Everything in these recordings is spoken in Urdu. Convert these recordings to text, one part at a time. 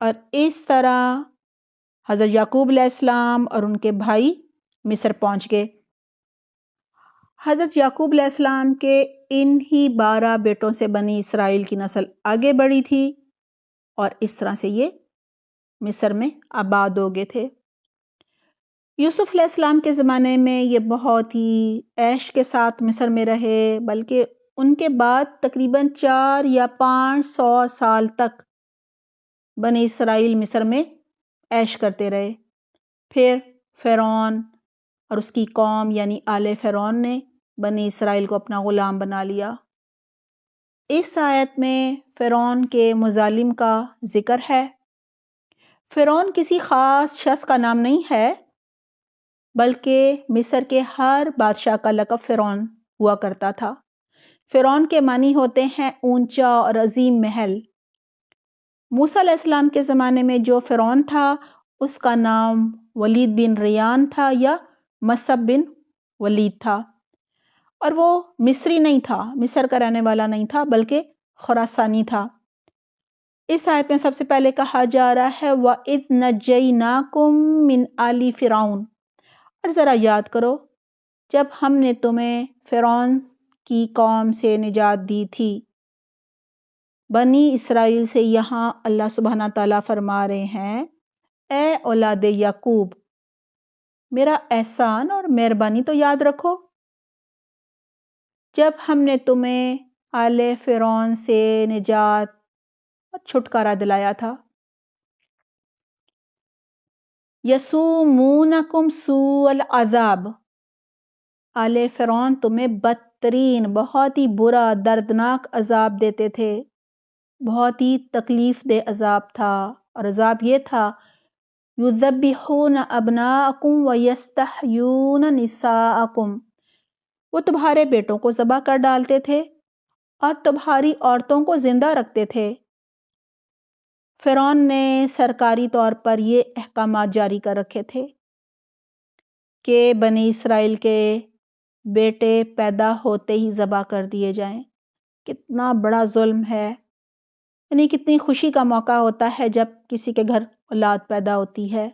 اور اس طرح حضرت یعقوب علیہ السلام اور ان کے بھائی مصر پہنچ گئے۔ حضرت یعقوب علیہ السلام کے انہی 12 بیٹوں سے بنی اسرائیل کی نسل آگے بڑھی تھی اور اس طرح سے یہ مصر میں آباد ہو گئے تھے۔ یوسف علیہ السلام کے زمانے میں یہ بہت ہی عیش کے ساتھ مصر میں رہے، بلکہ ان کے بعد تقریباً 4 یا 500 سال تک بنی اسرائیل مصر میں عیش کرتے رہے۔ پھر فرعون اور اس کی قوم یعنی آل فرعون نے بنی اسرائیل کو اپنا غلام بنا لیا۔ اس آیت میں فرعون کے مظالم کا ذکر ہے۔ فرعون کسی خاص شخص کا نام نہیں ہے، بلکہ مصر کے ہر بادشاہ کا لقب فرعون ہوا کرتا تھا۔ فرعون کے معنی ہوتے ہیں اونچا اور عظیم محل۔ موسیٰ علیہ السلام کے زمانے میں جو فرعون تھا اس کا نام ولید بن ریان تھا یا مصعب بن ولید تھا، اور وہ مصری نہیں تھا، مصر کا رہنے والا نہیں تھا بلکہ خراسانی تھا۔ اس آیت میں سب سے پہلے کہا جا رہا ہے وَإِذْ نَجَّيْنَاكُمْ مِنْ آلِ فِرْعَوْنَ، اور ذرا یاد کرو جب ہم نے تمہیں فرعون کی قوم سے نجات دی تھی۔ بنی اسرائیل سے یہاں اللہ سبحانہ تعالیٰ فرما رہے ہیں اے اولاد یعقوب، میرا احسان اور مہربانی تو یاد رکھو جب ہم نے تمہیں آل فرعون سے نجات اور چھٹکارا دلایا تھا۔ یسومونکم سوء العذاب، آل فرعون تمہیں بدترین بہت ہی برا دردناک عذاب دیتے تھے، بہت ہی تکلیف دہ عذاب تھا، اور عذاب یہ تھا یذبحون ابناءکم ویستحیون نساءکم، وہ تمہارے بیٹوں کو ذبح کر ڈالتے تھے اور تمہاری عورتوں کو زندہ رکھتے تھے۔ فرعون نے سرکاری طور پر یہ احکامات جاری کر رکھے تھے کہ بنی اسرائیل کے بیٹے پیدا ہوتے ہی ذبح کر دیے جائیں۔ کتنا بڑا ظلم ہے، یعنی کتنی خوشی کا موقع ہوتا ہے جب کسی کے گھر اولاد پیدا ہوتی ہے،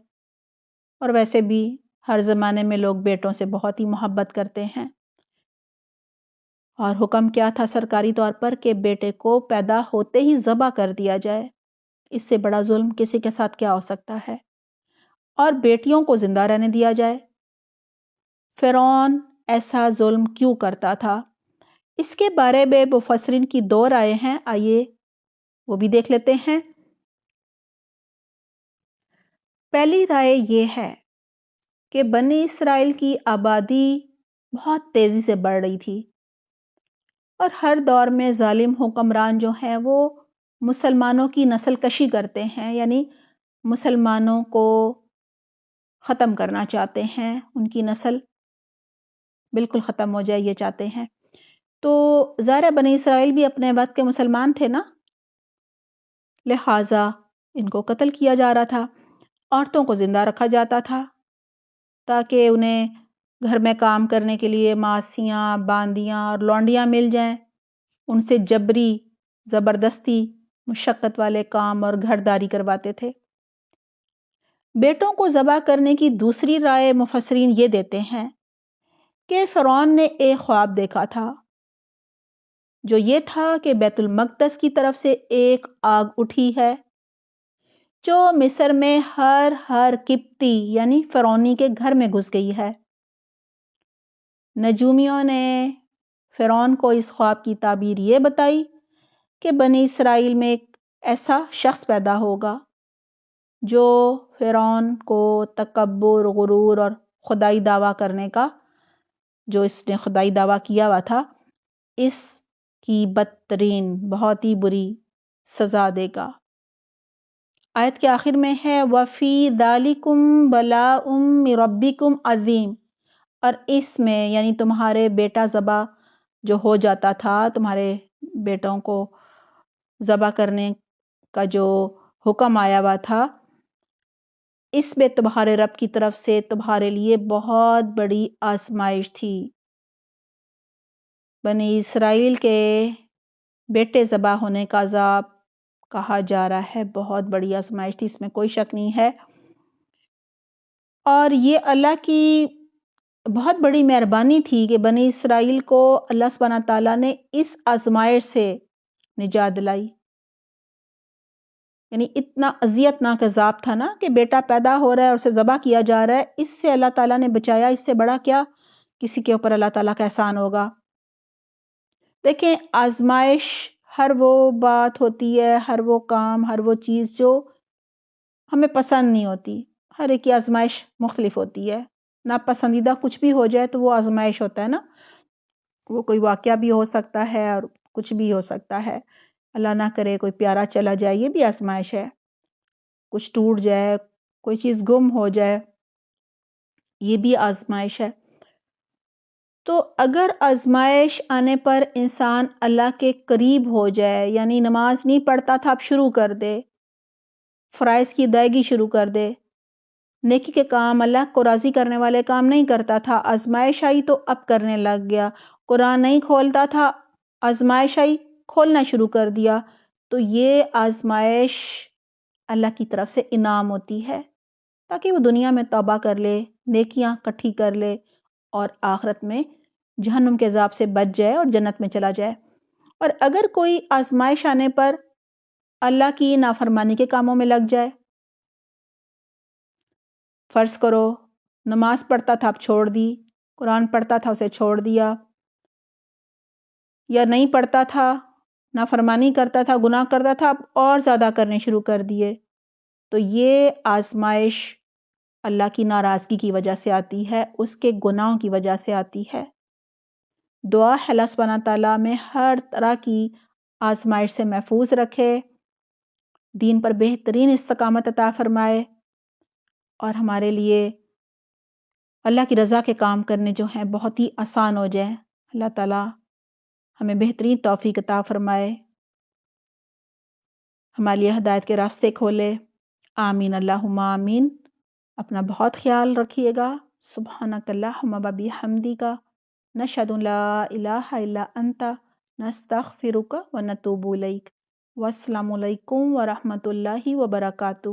اور ویسے بھی ہر زمانے میں لوگ بیٹوں سے بہت ہی محبت کرتے ہیں، اور حکم کیا تھا سرکاری طور پر کہ بیٹے کو پیدا ہوتے ہی ذبح کر دیا جائے۔ اس سے بڑا ظلم کسی کے ساتھ کیا ہو سکتا ہے، اور بیٹیوں کو زندہ رہنے دیا جائے۔ فرعون ایسا ظلم کیوں کرتا تھا، اس کے بارے میں مفسرین کی 2 رائے ہیں، آئیے وہ بھی دیکھ لیتے ہیں۔ پہلی رائے یہ ہے کہ بنی اسرائیل کی آبادی بہت تیزی سے بڑھ رہی تھی، اور ہر دور میں ظالم حکمران جو ہیں وہ مسلمانوں کی نسل کشی کرتے ہیں، یعنی مسلمانوں کو ختم کرنا چاہتے ہیں، ان کی نسل بالکل ختم ہو جائے یہ چاہتے ہیں۔ تو ظاہر بنی اسرائیل بھی اپنے وقت کے مسلمان تھے نا، لہٰذا ان کو قتل کیا جا رہا تھا، عورتوں کو زندہ رکھا جاتا تھا تاکہ انہیں گھر میں کام کرنے کے لیے ماسیاں، باندیاں اور لونڈیاں مل جائیں، ان سے جبری زبردستی مشقت والے کام اور گھرداری کرواتے تھے۔ بیٹوں کو ذبح کرنے کی دوسری رائے مفسرین یہ دیتے ہیں کہ فرعون نے ایک خواب دیکھا تھا، جو یہ تھا کہ بیت المقدس کی طرف سے ایک آگ اٹھی ہے جو مصر میں ہر قبطی یعنی فرعونی کے گھر میں گھس گئی ہے۔ نجومیوں نے فرعون کو اس خواب کی تعبیر یہ بتائی کہ بنی اسرائیل میں ایک ایسا شخص پیدا ہوگا جو فرعون کو تکبر، غرور اور خدائی دعویٰ کرنے کا، جو اس نے خدائی دعویٰ کیا ہوا تھا، اس کی بدترین بہت ہی بری سزا دے گا۔ آیت کے آخر میں ہے وَفِي ذَلِكُمْ بَلَاءٌ مِّن رَبِّكُمْ عَظِيمٌ، اور اس میں یعنی تمہارے بیٹا ذبح جو ہو جاتا تھا، تمہارے بیٹوں کو ذبح کرنے کا جو حکم آیا ہوا تھا، اس میں تمہارے رب کی طرف سے تمہارے لیے بہت بڑی آزمائش تھی۔ بنی اسرائیل کے بیٹے ذبح ہونے کا عذاب کہا جا رہا ہے، بہت بڑی آزمائش تھی، اس میں کوئی شک نہیں ہے۔ اور یہ اللہ کی بہت بڑی مہربانی تھی کہ بنی اسرائیل کو اللہ سبحانہ تعالیٰ نے اس آزمائش سے نجات دلائی۔ یعنی اتنا اذیت ناک عذاب تھا نا کہ بیٹا پیدا ہو رہا ہے اور اسے ذبح کیا جا رہا ہے، اس سے اللہ تعالیٰ نے بچایا، اس سے بڑا کیا کسی کے اوپر اللہ تعالیٰ کا احسان ہوگا۔ دیکھیں، آزمائش ہر وہ بات ہوتی ہے، ہر وہ کام، ہر وہ چیز جو ہمیں پسند نہیں ہوتی۔ ہر ایک کی آزمائش مختلف ہوتی ہے۔ ناپسندیدہ کچھ بھی ہو جائے تو وہ آزمائش ہوتا ہے نا، وہ کوئی واقعہ بھی ہو سکتا ہے اور کچھ بھی ہو سکتا ہے۔ اللہ نہ کرے کوئی پیارا چلا جائے، یہ بھی آزمائش ہے۔ کچھ ٹوٹ جائے، کوئی چیز گم ہو جائے، یہ بھی آزمائش ہے۔ تو اگر آزمائش آنے پر انسان اللہ کے قریب ہو جائے، یعنی نماز نہیں پڑھتا تھا اب شروع کر دے، فرائض کی ادائیگی شروع کر دے، نیکی کے کام، اللہ کو راضی کرنے والے کام نہیں کرتا تھا، آزمائش آئی تو اب کرنے لگ گیا، قرآن نہیں کھولتا تھا، آزمائش آئی کھولنا شروع کر دیا، تو یہ آزمائش اللہ کی طرف سے انعام ہوتی ہے، تاکہ وہ دنیا میں توبہ کر لے، نیکیاں کٹھی کر لے اور آخرت میں جہنم کے عذاب سے بچ جائے اور جنت میں چلا جائے۔ اور اگر کوئی آزمائش آنے پر اللہ کی نافرمانی کے کاموں میں لگ جائے، فرض کرو نماز پڑھتا تھا اب چھوڑ دی، قرآن پڑھتا تھا اسے چھوڑ دیا، یا نہیں پڑھتا تھا، نافرمانی کرتا تھا، گناہ کرتا تھا، اب اور زیادہ کرنے شروع کر دیے، تو یہ آزمائش اللہ کی ناراضگی کی وجہ سے آتی ہے، اس کے گناہوں کی وجہ سے آتی ہے۔ دعا ہے اللہ سبحانہ تعالیٰ میں ہر طرح کی آزمائش سے محفوظ رکھے، دین پر بہترین استقامت عطا فرمائے، اور ہمارے لیے اللہ کی رضا کے کام کرنے جو ہیں بہت ہی آسان ہو جائیں۔ اللہ تعالیٰ ہمیں بہترین توفیق عطا فرمائے، ہمارے لیے ہدایت کے راستے کھولے۔ آمین اللہم آمین۔ اپنا بہت خیال رکھیے گا۔ سبحانک اللہم و بحمدک، نشہد ان لا الہ الا انت، نستغفرک و نتوب الیک۔ والسلام علیکم ورحمۃ اللہ وبرکاتہ۔